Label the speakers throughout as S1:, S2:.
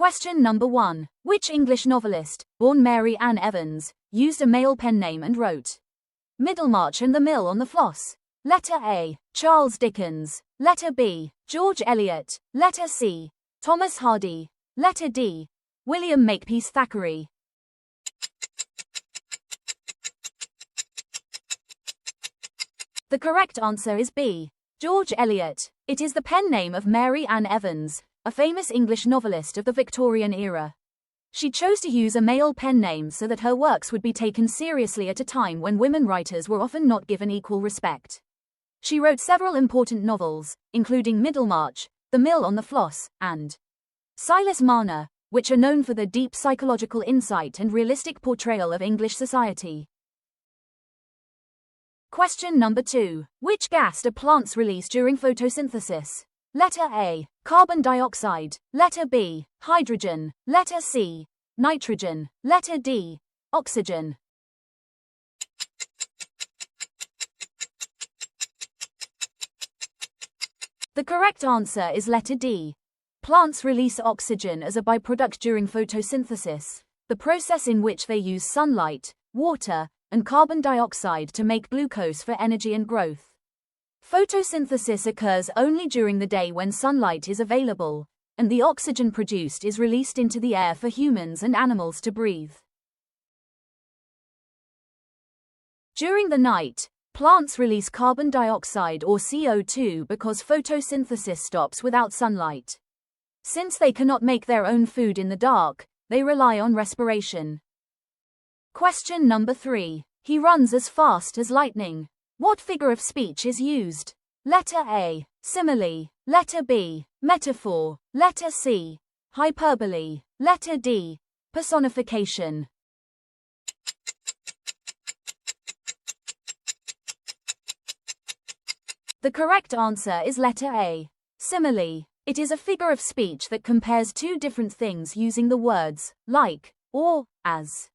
S1: Question number 1. Which English novelist, born Mary Ann Evans, used a male pen name and wrote Middlemarch and the Mill on the Floss? Letter A. Charles Dickens. Letter B. George Eliot. Letter C. Thomas Hardy. Letter D. William Makepeace Thackeray. The correct answer is B. George Eliot. It is the pen name of Mary Ann Evans, a famous English novelist of the Victorian era. She chose to use a male pen name so that her works would be taken seriously at a time when women writers were often not given equal respect. She wrote several important novels, including Middlemarch, The Mill on the Floss, and Silas Marner, which are known for their deep psychological insight and realistic portrayal of English society. Question number 2. Which gas do plants release during photosynthesis? Letter A. Carbon dioxide. Letter B. Hydrogen. Letter C. Nitrogen. Letter D. Oxygen. The correct answer is letter D. Plants release oxygen as a byproduct during photosynthesis, the process in which they use sunlight, water, and carbon dioxide to make glucose for energy and growth. Photosynthesis occurs only during the day when sunlight is available, and the oxygen produced is released into the air for humans and animals to breathe. During the night, plants release carbon dioxide or CO2 because photosynthesis stops without sunlight. Since they cannot make their own food in the dark, they rely on respiration. Question number 3. He runs as fast as lightning. What figure of speech is used? Letter A. Simile. Letter B. Metaphor. Letter C. Hyperbole. Letter D. Personification. The correct answer is letter A. Simile. It is a figure of speech that compares two different things using the words like or as.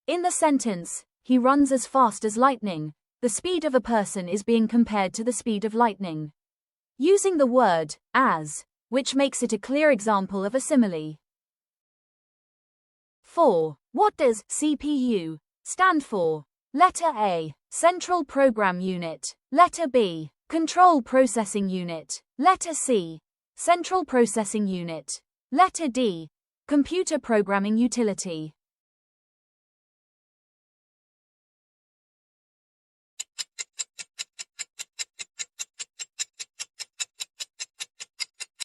S1: In the sentence, he runs as fast as lightning, the speed of a person is being compared to the speed of lightning. Using the word as, which makes it a clear example of a simile. 4. What does CPU stand for? Letter A. Central Program Unit. Letter B. Control Processing Unit. Letter C. Central Processing Unit. Letter D. Computer Programming Utility.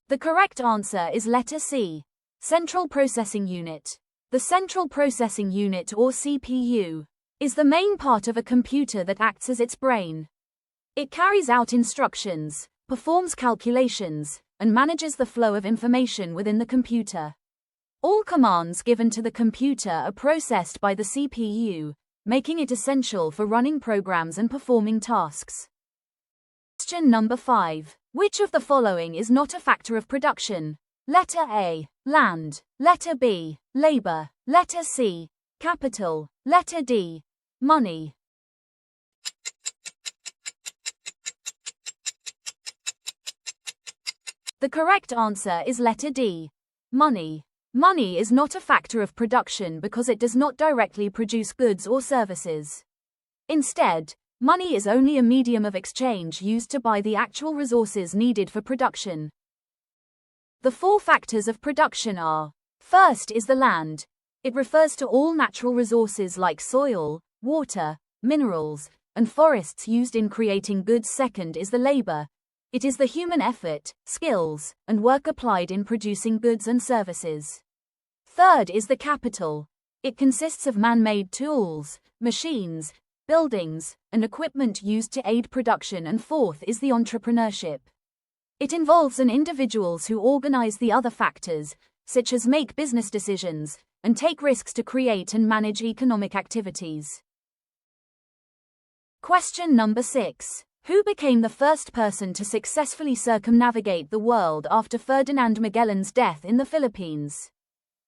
S1: The correct answer is letter C. Central Processing Unit. The Central Processing Unit or CPU is the main part of a computer that acts as its brain. It carries out instructions, performs calculations, and manages the flow of information within the computer. All commands given to the computer are processed by the CPU, making it essential for running programs and performing tasks. Question number 5. Which of the following is not a factor of production? Letter A. Land. Letter B. Labor. Letter C. Capital. Letter D. Money. The correct answer is letter D. Money. Money is not a factor of production because it does not directly produce goods or services. Instead, money is only a medium of exchange used to buy the actual resources needed for production. The 4 factors of production are: first is the land. It refers to all natural resources like soil, water, minerals, and forests used in creating goods. Second is the labor. It is the human effort, skills, and work applied in producing goods and services. Third is the capital. It consists of man-made tools, machines, buildings, and equipment used to aid production. And fourth is the entrepreneurship. It involves an individuals who organize the other factors, such as make business decisions, and take risks to create and manage economic activities. Question number 6. Who became the first person to successfully circumnavigate the world after Ferdinand Magellan's death in the Philippines?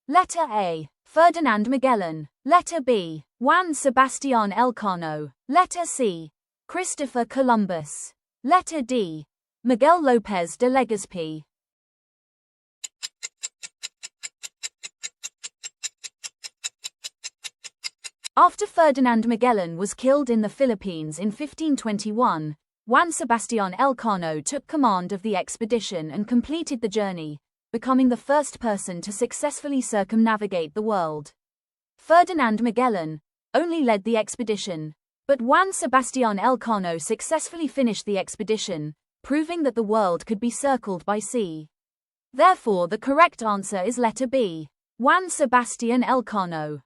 S1: Letter A. Ferdinand Magellan. Letter B. Juan Sebastián Elcano. Letter C. Christopher Columbus. Letter D. Miguel López de Legazpi. After Ferdinand Magellan was killed in the Philippines in 1521, Juan Sebastián Elcano took command of the expedition and completed the journey, becoming the first person to successfully circumnavigate the world. Ferdinand Magellan only led the expedition, but Juan Sebastián Elcano successfully finished the expedition, proving that the world could be circled by sea. Therefore, the correct answer is letter B, Juan Sebastián Elcano.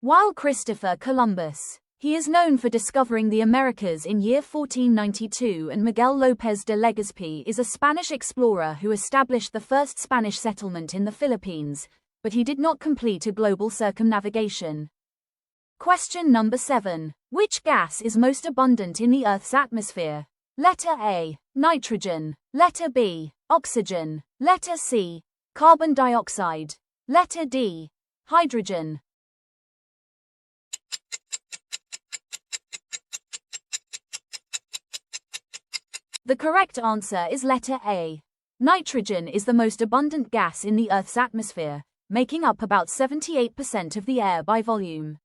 S1: While Christopher Columbus, he is known for discovering the Americas in year 1492, and Miguel López de Legazpi is a Spanish explorer who established the first Spanish settlement in the Philippines, but he did not complete a global circumnavigation. Question number 7. Which gas is most abundant in the Earth's atmosphere? Letter A, nitrogen. Letter B, oxygen. Letter C, carbon dioxide. Letter D, hydrogen. The correct answer is letter A. Nitrogen is the most abundant gas in the Earth's atmosphere, making up about 78% of the air by volume.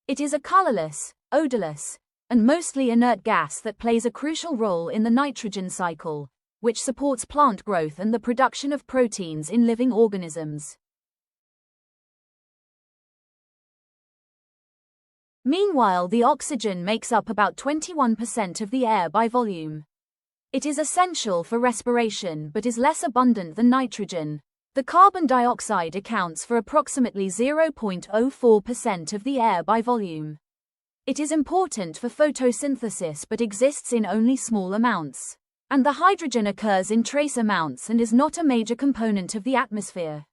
S1: It is a colorless, odorless, and mostly inert gas that plays a crucial role in the nitrogen cycle, which supports plant growth and the production of proteins in living organisms. Meanwhile, the oxygen makes up about 21% of the air by volume. It is essential for respiration but is less abundant than nitrogen. The carbon dioxide accounts for approximately 0.04% of the air by volume. It is important for photosynthesis but exists in only small amounts. And the hydrogen occurs in trace amounts and is not a major component of the atmosphere.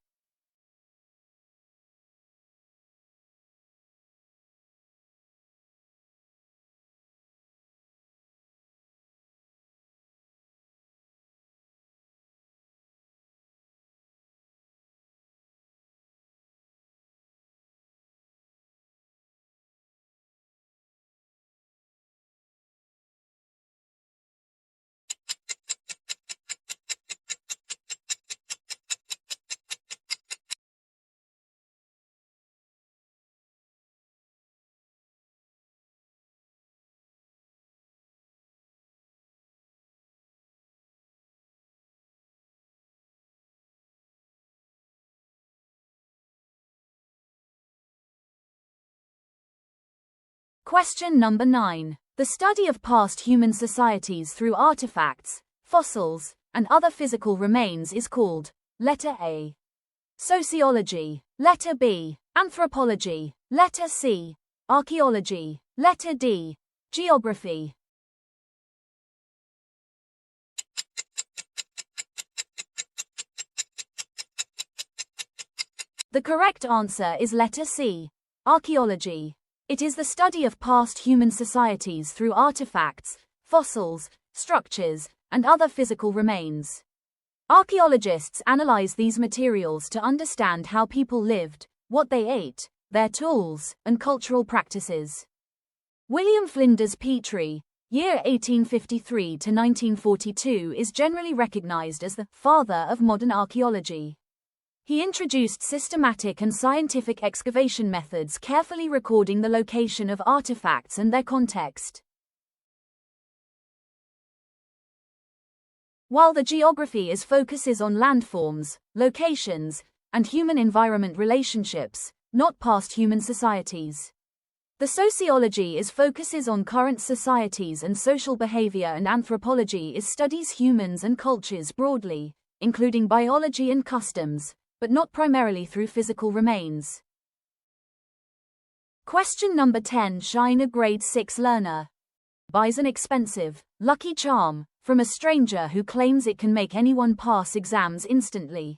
S1: Question number 9. The study of past human societies through artifacts, fossils, and other physical remains is called letter A, sociology. Letter B, anthropology. Letter C, archaeology. Letter D, geography. The correct answer is letter C, archaeology. It is the study of past human societies through artifacts, fossils, structures, and other physical remains. Archaeologists analyze these materials to understand how people lived, what they ate, their tools, and cultural practices. William Flinders Petrie, year 1853 to 1942, is generally recognized as the father of modern archaeology. He introduced systematic and scientific excavation methods, carefully recording the location of artifacts and their context. While the geography focuses on landforms, locations, and human-environment relationships, not past human societies. The sociology focuses on current societies and social behavior, and anthropology studies humans and cultures broadly, including biology and customs, but not primarily through physical remains. Question number 10. Shine. A grade 6 learner buys an expensive, lucky charm from a stranger who claims it can make anyone pass exams instantly.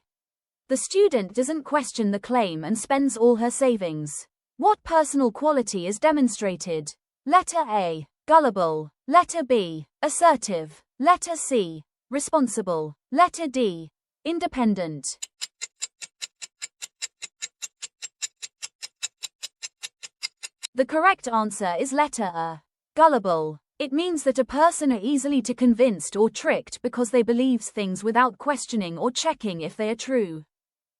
S1: The student doesn't question the claim and spends all her savings. What personal quality is demonstrated? Letter A, gullible. Letter B, assertive. Letter C, responsible. Letter D, independent. The correct answer is letter A, gullible. It means that a person is easily convinced or tricked because they believe things without questioning or checking if they are true.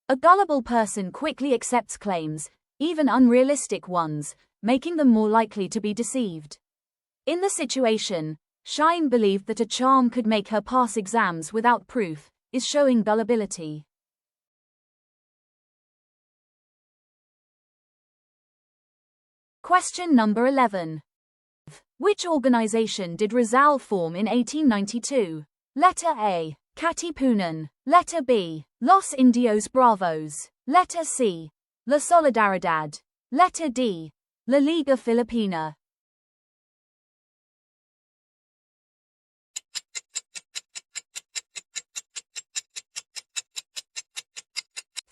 S1: A gullible person quickly accepts claims, even unrealistic ones, making them more likely to be deceived. In the situation, Shine believed that a charm could make her pass exams without proof, is showing gullibility. Question number 11. Which organization did Rizal form in 1892? Letter A. Katipunan. Letter B. Los Indios Bravos. Letter C. La Solidaridad. Letter D. La Liga Filipina.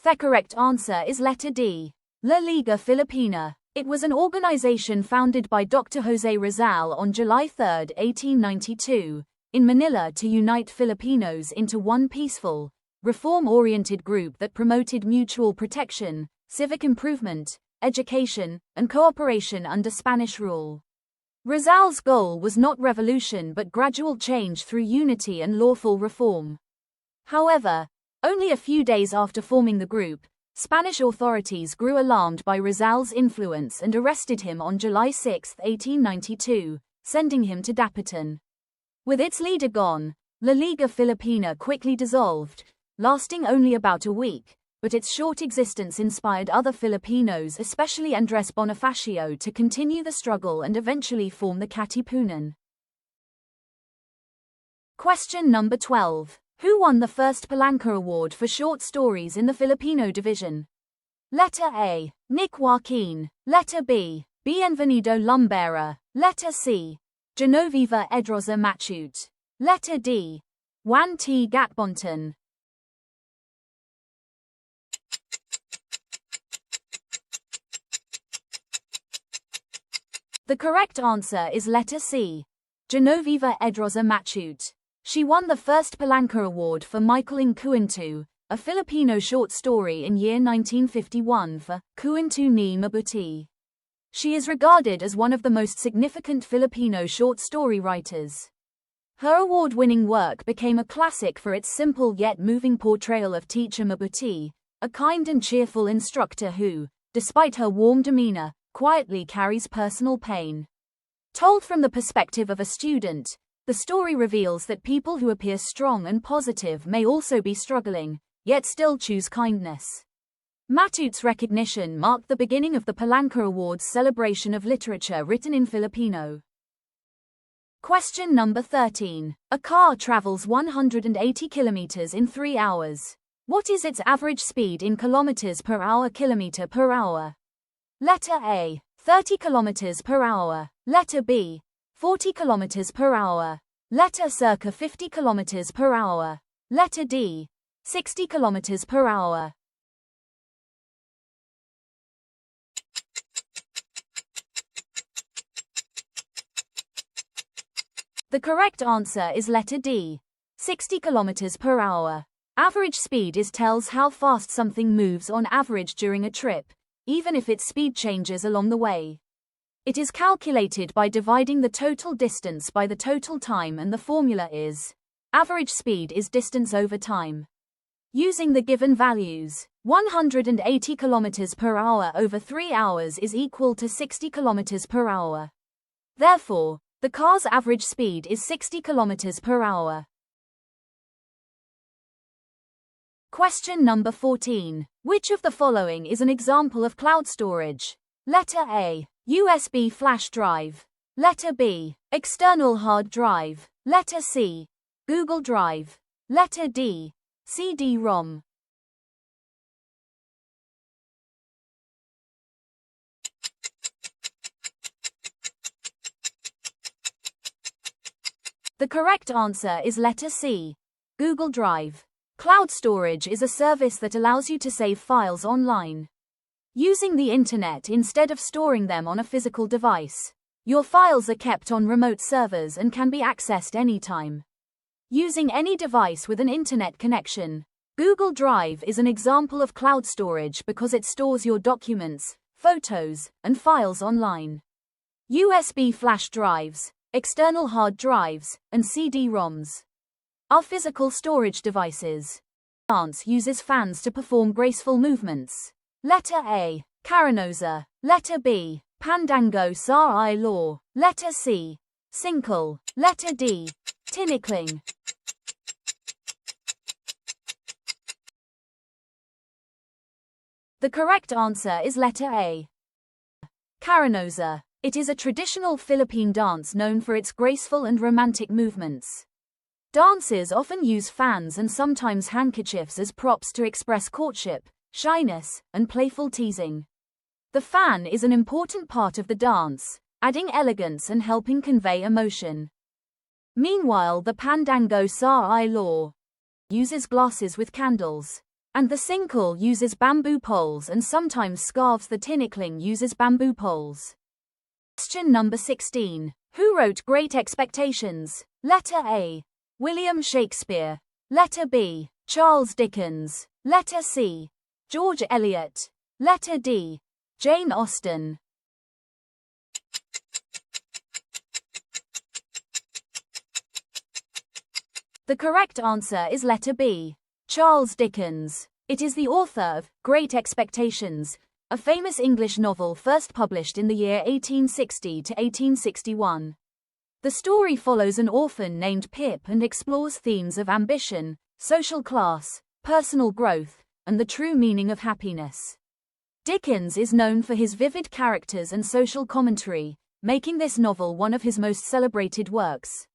S1: The correct answer is letter D. La Liga Filipina. It was an organization founded by Dr. Jose Rizal on July 3, 1892, in Manila to unite Filipinos into one peaceful, reform-oriented group that promoted mutual protection, civic improvement, education, and cooperation under Spanish rule. Rizal's goal was not revolution but gradual change through unity and lawful reform. However, only a few days after forming the group, Spanish authorities grew alarmed by Rizal's influence and arrested him on July 6, 1892, sending him to Dapitan. With its leader gone, La Liga Filipina quickly dissolved, lasting only about a week, but its short existence inspired other Filipinos, especially Andres Bonifacio, to continue the struggle and eventually form the Katipunan. Question number 12. Who won the first Palanca Award for short stories in the Filipino division? Letter A. Nick Joaquin. Letter B. Bienvenido Lumbera. Letter C. Genoveva Edroza Machute. Letter D. Juan T. Gatbonton. The correct answer is letter C. Genoveva Edroza Machute. She won the first Palanca Award for Michael ng Kwento, a Filipino short story in year 1951 for Kwento ni Mabuti. She is regarded as one of the most significant Filipino short story writers. Her award-winning work became a classic for its simple yet moving portrayal of Teacher Mabuti, a kind and cheerful instructor who, despite her warm demeanor, quietly carries personal pain. Told from the perspective of a student, the story reveals that people who appear strong and positive may also be struggling, yet still choose kindness. Matute's recognition marked the beginning of the Palanca Awards celebration of literature written in Filipino. Question number 13. A car travels 180 kilometers in 3 hours. What is its average speed in kilometers per hour, kilometer per hour? Letter A. 30 kilometers per hour. Letter B. 40 kilometers per hour. Letter circa 50 kilometers per hour. Letter D. 60 kilometers per hour. The correct answer is letter D. 60 kilometers per hour. Average speed tells how fast something moves on average during a trip, even if its speed changes along the way. It is calculated by dividing the total distance by the total time, and the formula is average speed is distance over time. Using the given values, 180 km per hour over 3 hours is equal to 60 km per hour. Therefore, the car's average speed is 60 km per hour. Question number 14. Which of the following is an example of cloud storage? Letter A. USB flash drive. Letter B. External hard drive. Letter C. Google Drive. Letter D. CD-ROM. The correct answer is letter C. Google Drive. Cloud storage is a service that allows you to save files online. Using the internet instead of storing them on a physical device, your files are kept on remote servers and can be accessed anytime. Using any device with an internet connection, Google Drive is an example of cloud storage because it stores your documents, photos, and files online. USB flash drives, external hard drives, and CD-ROMs are physical storage devices. Dance uses fans to perform graceful movements. Letter A. Carinosa. Letter B. Pandango Sa I Law. Letter C. Sinkle. Letter D. Tinikling. The correct answer is letter A. Caranosa. It is a traditional Philippine dance known for its graceful and romantic movements. Dancers often use fans and sometimes handkerchiefs as props to express courtship, shyness, and playful teasing. The fan is an important part of the dance, adding elegance and helping convey emotion. Meanwhile, the Pandango Sa I Law uses glasses with candles, and the sinkle uses bamboo poles and sometimes scarves. The tinikling uses bamboo poles. Question number 16. Who wrote Great Expectations? Letter A. William Shakespeare. Letter B. Charles Dickens. Letter C. George Eliot. Letter D. Jane Austen. The correct answer is letter B. Charles Dickens. It is the author of Great Expectations, a famous English novel first published in the year 1860 to 1861. The story follows an orphan named Pip and explores themes of ambition, social class, personal growth, and the true meaning of happiness. Dickens is known for his vivid characters and social commentary, making this novel one of his most celebrated works.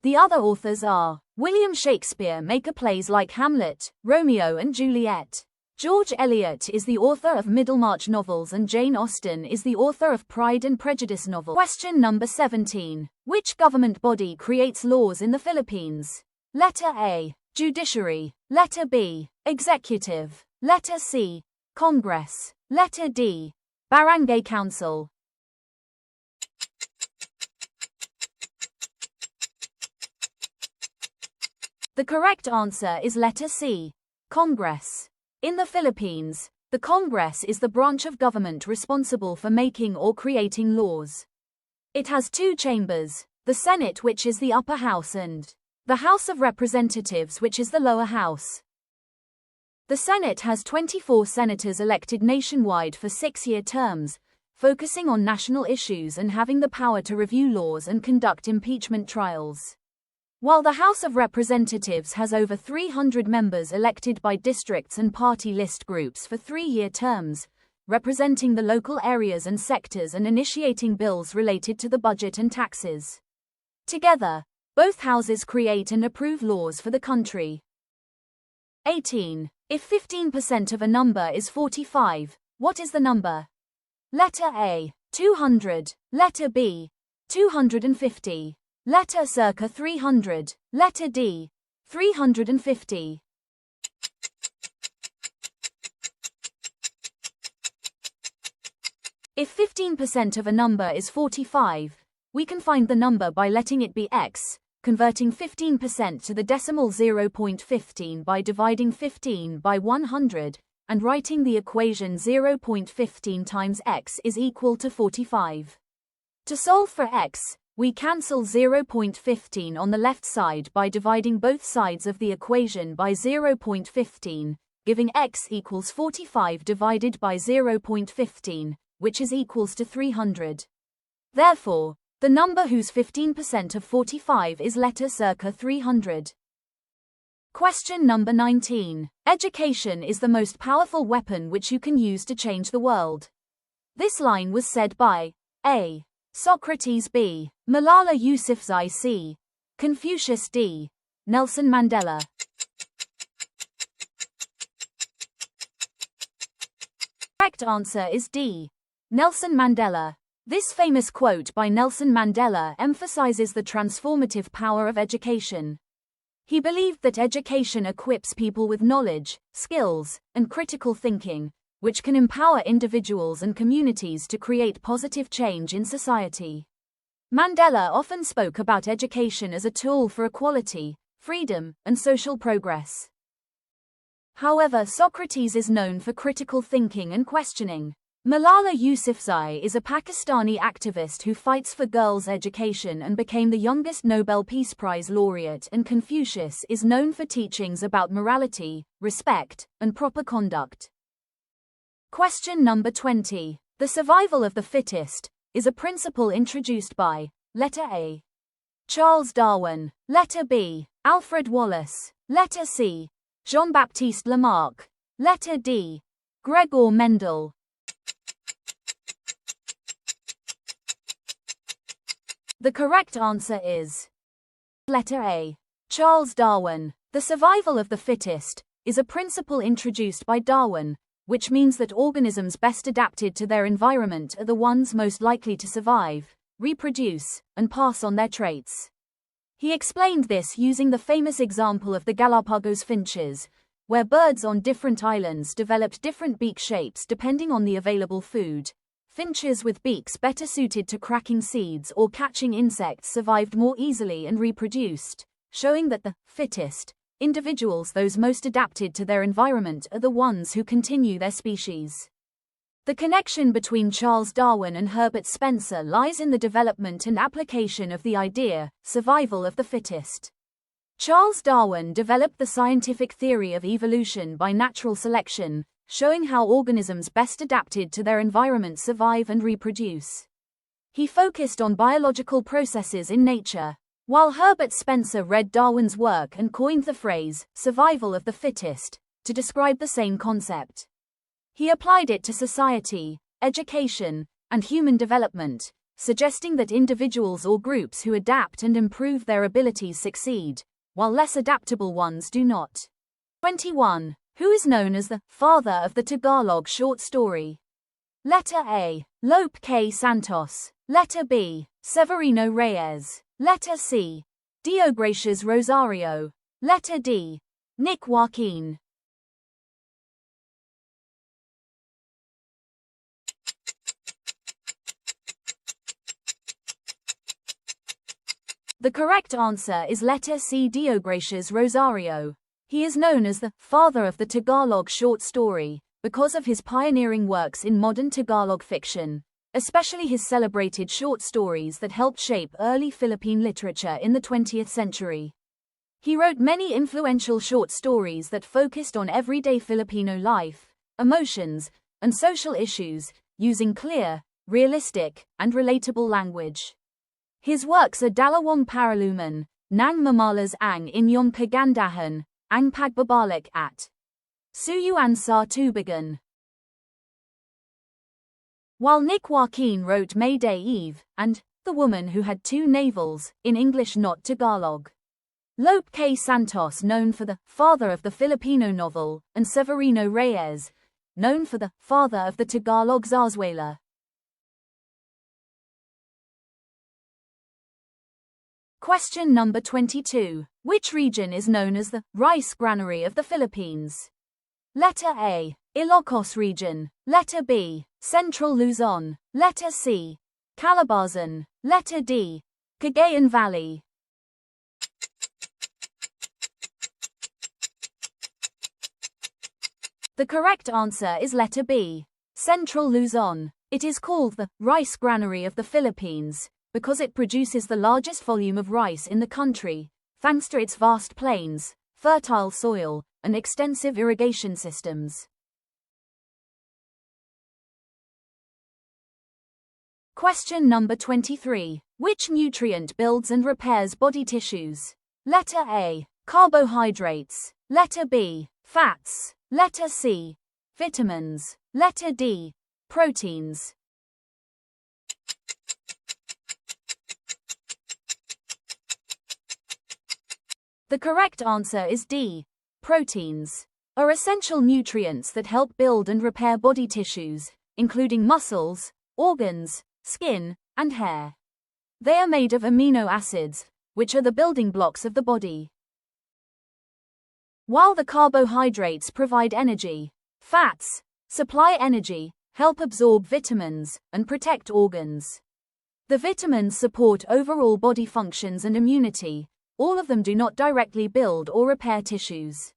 S1: The other authors are William Shakespeare, maker plays like Hamlet, Romeo and Juliet. George Eliot is the author of Middlemarch novels and Jane Austen is the author of Pride and Prejudice novel. Question number 17. Which government body creates laws in the Philippines? Letter A. Judiciary. Letter B. Executive. Letter C. Congress. Letter D. Barangay Council. The correct answer is letter C. Congress. In the Philippines, the Congress is the branch of government responsible for making or creating laws. It has two chambers, the Senate, which is the upper house, and the House of Representatives, which is the lower house. The Senate has 24 senators elected nationwide for 6-year terms, focusing on national issues and having the power to review laws and conduct impeachment trials. While the House of Representatives has over 300 members elected by districts and party list groups for 3-year terms, representing the local areas and sectors and initiating bills related to the budget and taxes. Together, both houses create and approve laws for the country. 18. If 15% of a number is 45, what is the number? Letter A. 200. Letter B. 250. Letter circa 300. Letter D. 350. If 15% of a number is 45, we can find the number by letting it be x, converting 15% to the decimal 0.15 by dividing 15 by 100, and writing the equation 0.15 times x is equal to 45. To solve for x, we cancel 0.15 on the left side by dividing both sides of the equation by 0.15, giving x equals 45 divided by 0.15, which is equals to 300. Therefore, the number whose 15% of 45 is letter circa 300. Question number 19. Education is the most powerful weapon which you can use to change the world. This line was said by A. Socrates, B. Malala Yousafzai, C. Confucius, D. Nelson Mandela. Correct answer is D. Nelson Mandela. This famous quote by Nelson Mandela emphasizes the transformative power of education. He believed that education equips people with knowledge, skills, and critical thinking, which can empower individuals and communities to create positive change in society. Mandela often spoke about education as a tool for equality, freedom, and social progress. However, Socrates is known for critical thinking and questioning. Malala Yousafzai is a Pakistani activist who fights for girls' education and became the youngest Nobel Peace Prize laureate, and Confucius is known for teachings about morality, respect, and proper conduct. Question number 20. The survival of the fittest is a principle introduced by letter A. Charles Darwin, letter B. Alfred Wallace, letter C. Jean-Baptiste Lamarck, letter D. Gregor Mendel. The correct answer is letter A. Charles Darwin. The survival of the fittest is a principle introduced by Darwin, which means that organisms best adapted to their environment are the ones most likely to survive, reproduce, and pass on their traits. He explained this using the famous example of the Galapagos finches, where birds on different islands developed different beak shapes depending on the available food. Finches with beaks better suited to cracking seeds or catching insects survived more easily and reproduced, showing that the fittest individuals, those most adapted to their environment, are the ones who continue their species. The connection between Charles Darwin and Herbert Spencer lies in the development and application of the idea, survival of the fittest. Charles Darwin developed the scientific theory of evolution by natural selection, showing how organisms best adapted to their environment survive and reproduce. He focused on biological processes in nature, while Herbert Spencer read Darwin's work and coined the phrase, survival of the fittest, to describe the same concept. He applied it to society, education, and human development, suggesting that individuals or groups who adapt and improve their abilities succeed, while less adaptable ones do not. 21. Who is known as the father of the Tagalog short story? Letter A. Lope K. Santos. Letter B. Severino Reyes. Letter C. Deogracias Rosario. Letter D. Nick Joaquin. The correct answer is letter C. Deogracias Rosario. He is known as the father of the Tagalog short story because of his pioneering works in modern Tagalog fiction, especially his celebrated short stories that helped shape early Philippine literature in the 20th century. He wrote many influential short stories that focused on everyday Filipino life, emotions, and social issues, using clear, realistic, and relatable language. His works are Dalawang Paraluman, Nang Mamalas Ang Inyong Kagandahan, Ang Pagbabalik at Suyuan sa Tubigan. While Nick Joaquin wrote May Day Eve and The Woman Who Had Two Navels in English not Tagalog. Lope K. Santos, known for the father of the Filipino novel, and Severino Reyes, known for the father of the Tagalog zarzuela. Question number 22. Which region is known as the rice granary of the Philippines? Letter A. Ilocos region. Letter B. Central Luzon. Letter C. Calabarzon. Letter D. Cagayan Valley. The correct answer is letter B. Central Luzon. It is called the rice granary of the Philippines because it produces the largest volume of rice in the country, thanks to its vast plains, fertile soil, and extensive irrigation systems. Question number 23. Which nutrient builds and repairs body tissues? Letter A. Carbohydrates. Letter B. Fats. Letter C. Vitamins. Letter D. Proteins. The correct answer is D. Proteins are essential nutrients that help build and repair body tissues, including muscles, organs, skin, and hair. They are made of amino acids, which are the building blocks of the body. While the carbohydrates provide energy, fats supply energy, help absorb vitamins, and protect organs. The vitamins support overall body functions and immunity. All of them do not directly build or repair tissues.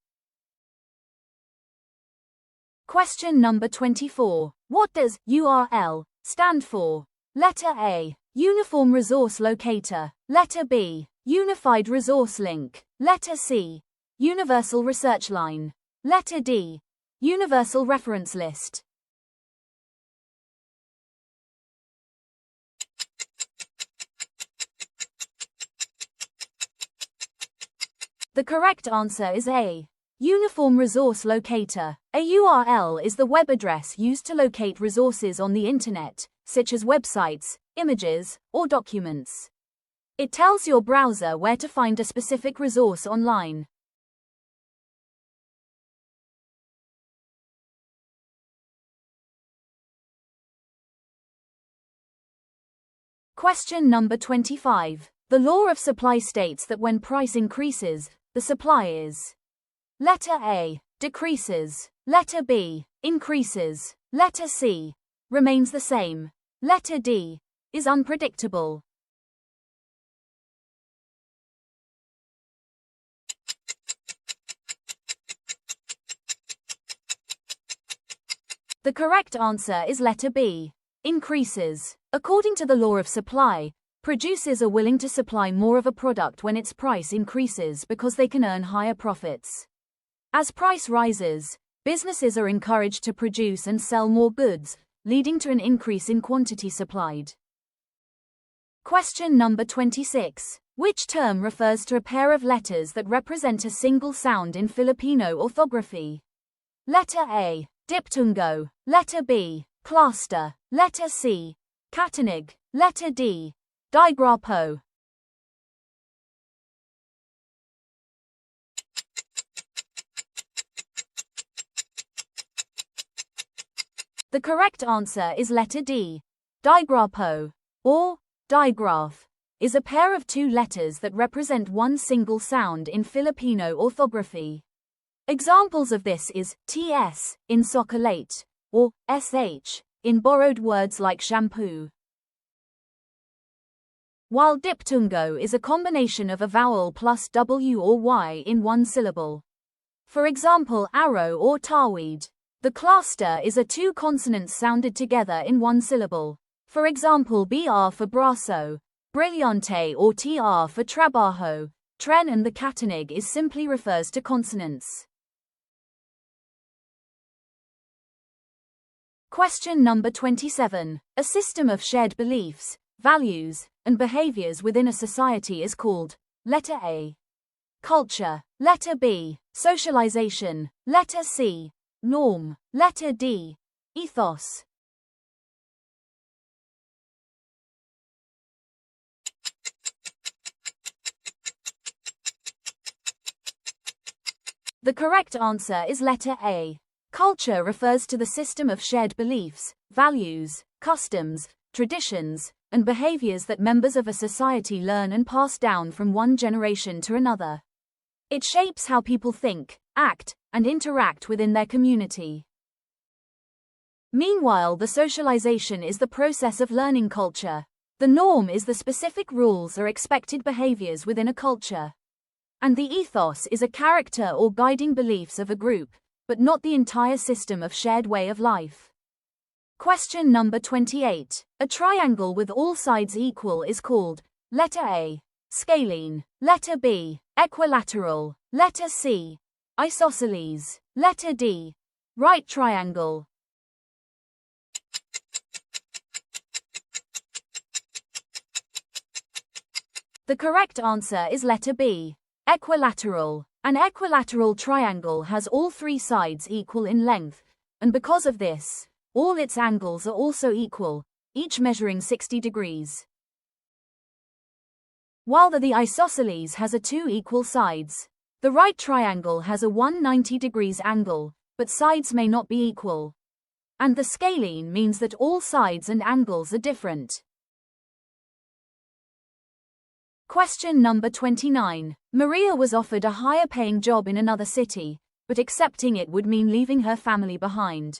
S1: Question number 24. What does URL stand for? Letter A. Uniform Resource Locator. Letter B. Unified Resource Link. Letter C. Universal Research Line. Letter D. Universal Reference List. The correct answer is A. Uniform Resource Locator. A URL is the web address used to locate resources on the internet, such as websites, images, or documents. It tells your browser where to find a specific resource online. Question number 25. The law of supply states that when price increases, the supply is: letter A, decreases; letter B, increases; letter C, remains the same; letter D, is unpredictable. The correct answer is letter B, increases. According to the law of supply, producers are willing to supply more of a product when its price increases because they can earn higher profits. As price rises, businesses are encouraged to produce and sell more goods, leading to an increase in quantity supplied. Question number 26. Which term refers to a pair of letters that represent a single sound in Filipino orthography? Letter A, diptungo; letter B, cluster; letter C, katinig; letter D, digrapo. The correct answer is letter D. Digrapo, or digraph, is a pair of two letters that represent one single sound in Filipino orthography. Examples of this is TS in chocolate, or SH in borrowed words like shampoo. While diptungo is a combination of a vowel plus W or Y in one syllable. For example, arrow or tarweed. The cluster is a two consonants sounded together in one syllable. For example, BR for brazo, brillante, or TR for trabajo, tren, and the katinig is simply refers to consonants. Question number 27. A system of shared beliefs, values, and behaviors within a society is called: letter A, culture; letter B, socialization; letter C, norm; letter D, ethos. The correct answer is letter A. Culture refers to the system of shared beliefs, values, customs, traditions, and behaviors that members of a society learn and pass down from one generation to another. It shapes how people think, act, and interact within their community. Meanwhile, the socialization is the process of learning culture. The norm is the specific rules or expected behaviors within a culture. And the ethos is a character or guiding beliefs of a group, but not the entire system of shared way of life. Question number 28. A triangle with all sides equal is called: letter A, scalene; letter B, equilateral; letter C, isosceles; letter D, right triangle. The correct answer is letter B, equilateral. An equilateral triangle has all three sides equal in length, and because of this, all its angles are also equal, each measuring 60 degrees. While the isosceles has a two equal sides. The right triangle has a 190 degrees angle, but sides may not be equal. And the scalene means that all sides and angles are different. Question number 29. Maria was offered a higher paying job in another city, but accepting it would mean leaving her family behind.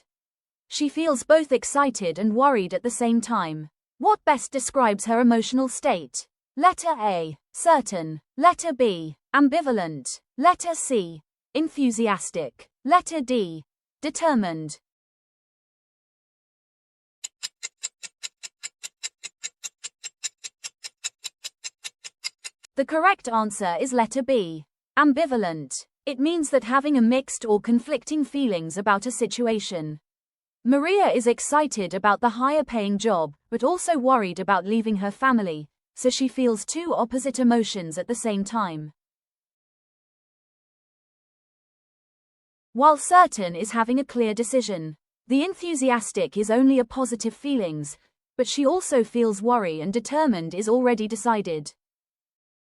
S1: She feels both excited and worried at the same time. What best describes her emotional state? Letter A, certain; letter B, ambivalent; letter C, enthusiastic; letter D, determined. The correct answer is letter B, ambivalent. It means that having a mixed or conflicting feelings about a situation. Maria is excited about the higher paying job, but also worried about leaving her family, so she feels two opposite emotions at the same time. while certain is having a clear decision. The enthusiastic is only a positive feelings, but she also feels worry, and determined is already decided.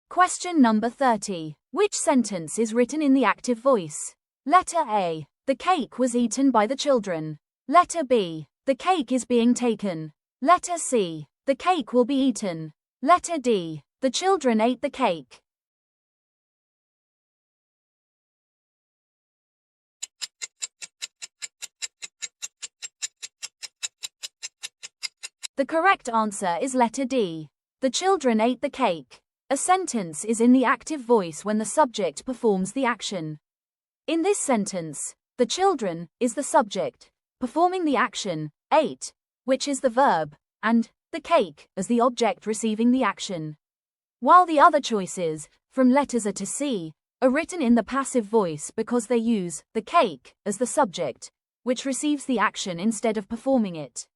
S1: Question number 30. Which sentence is written in the active voice? Letter A. The cake was eaten by the children. Letter B. The cake is being taken. Letter C. The cake will be eaten. Letter D. The children ate the cake. The correct answer is letter D. The children ate the cake. A sentence is in the active voice when the subject performs the action. In this sentence, the children is the subject, performing the action, ate, which is the verb, and the cake as the object receiving the action. While the other choices, from letters A to C, are written in the passive voice because they use the cake as the subject, which receives the action instead of performing it.